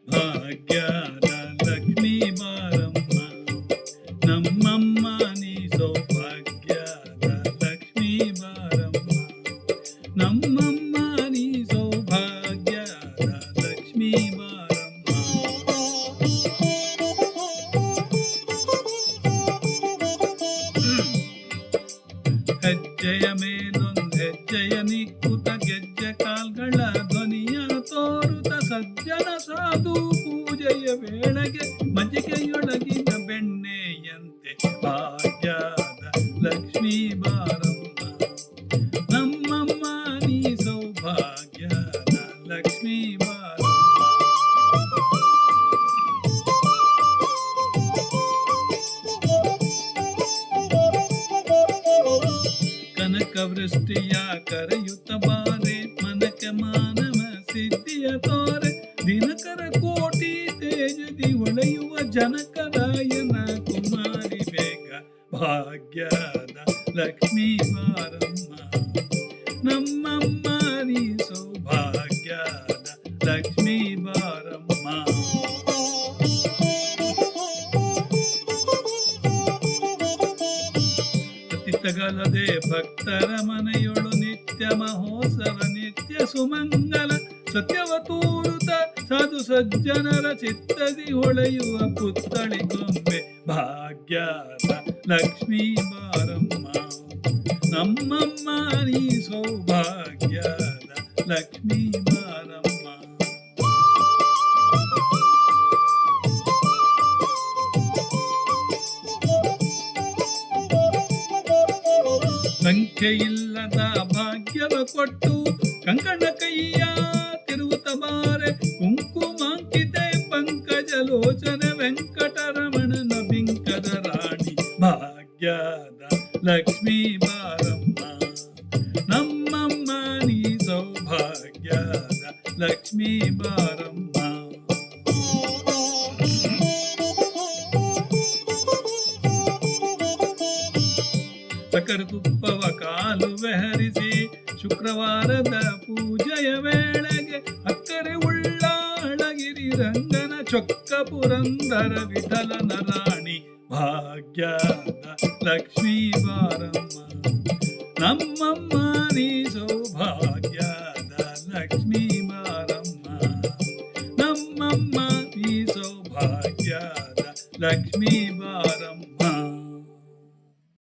ಭಾಗ್ಯದ ಲಕ್ಷ್ಮೀ ಬಾರಮ್ಮ ನಮ್ಮಮ್ಮ ನೀ ಸೌಭಾಗ್ಯದ ಲಕ್ಷ್ಮೀ ಬಾರಮ್ಮ ನಮ್ಮಮ್ಮ ನೀ ಸೌಭಾಗ್ಯದ ಲಕ್ಷ್ಮೀ ಬಾರಮ್ಮ ಹೆಜ್ಜೆಯ ಮೇಲೊಂದು ಹೆಜ್ಜೆಯ ನಿಕ್ಕುತ ಗೆಜ್ಜೆ ಕಾಲ್ಗಳ ಧ್ವನಿಯ ತೋರುತ ಸಜ್ಜನ ಸಾಧು ಪೂಜೆಯ ವೇಳೆಗೆ ಮಜ್ಜಿಗೆಯೊಳಗಿನ ಬೆಣ್ಣೆಯಂತೆ ಭಾಗ್ಯದ ಲಕ್ಷ್ಮೀ ಬಾರಮ್ಮ ನಮ್ಮಮ್ಮ ನೀ ಸೌಭಾಗ್ಯದ ಲಕ್ಷ್ಮೀ ಬಾರಮ್ಮ ಕನಕ ವೃಷ್ಟಿಯ ಕರೆಯುತ್ತ ಬಾರೆ ಮನಕ್ಕೆ ಮಾನವ ಸಿದ್ಧಿಯ ತೋರೆ ದಿನಕರ ಕೋಟಿ ತೇಜದಿ ಹೊಳೆಯುವ ಜನಕರಾಯನ ಕುಮಾರಿ ಬೇಗ ಭಾಗ್ಯದ ಲಕ್ಷ್ಮೀ ಬಾರಮ್ಮ ನಮ್ಮಮ್ಮ ನೀ ಸೌಭಾಗ್ಯದ ಲಕ್ಷ್ಮೀ ಬಾರಮ್ಮ ಅತಿಥಗಲದೆ ಭಕ್ತರ ಮನೆಯೊಳು ನಿತ್ಯ ಮಹೋತ್ಸವ ನಿತ್ಯ ಸುಮಂಗಲ ಸತ್ಯವ ತೋರುತ ಸಾಧು ಸಜ್ಜನರ ಚಿತ್ತದಿ ಹೊಳೆಯುವ ಪುತ್ಥಳಿ ಗೊಂಬೆ ಭಾಗ್ಯದ ಲಕ್ಷ್ಮೀ ಬಾರಮ್ಮ ನಮ್ಮಮ್ಮ ನೀ ಸೌಭಾಗ್ಯದ ಲಕ್ಷ್ಮೀ ಬಾರಮ್ಮ ಸಂಖ್ಯೆಯಿಲ್ಲದ ಭಾಗ್ಯವ ಕೊಟ್ಟು ಕಂಕಣ ಕೈಯ ತಿರುವುತ ಬಾರೆ ಕುಂಕುಮಾಂಕಿತೆ ಪಂಕಜ ಲೋಚನೆ ವೆಂಕಟರಮಣನ ಬಿಂಕದ ರಾಣಿ ಭಾಗ್ಯದ ಲಕ್ಷ್ಮೀ ಬಾರಮ್ಮ ನಮ್ಮಮ್ಮ ನೀ ಸೌಭಾಗ್ಯದ ಲಕ್ಷ್ಮೀ ಬಾರಮ್ಮ ಸಕರ ತುಪ್ಪವ ಕಾಲುವೆ ಹರಿಸಿ ಶುಕ್ರವಾರದ ಪೂಜೆಯ ವೇಳೆಗೆ ಅಕ್ಕರೆ ಉಳ್ಳಾಳಗಿರಿ ರಂಗನ ಚೊಕ್ಕ ಪುರಂದರ ವಿಠಲನ ರಾಣಿ ಭಾಗ್ಯದ ಲಕ್ಷ್ಮೀ ಬಾರಮ್ಮ ನಮ್ಮಮ್ಮ ನೀ ಸೌಭಾಗ್ಯದ ಲಕ್ಷ್ಮೀ ಬಾರಮ್ಮ ನಮ್ಮಮ್ಮ ನೀ ಸೌಭಾಗ್ಯದ ಲಕ್ಷ್ಮೀ ಬಾರಮ್ಮ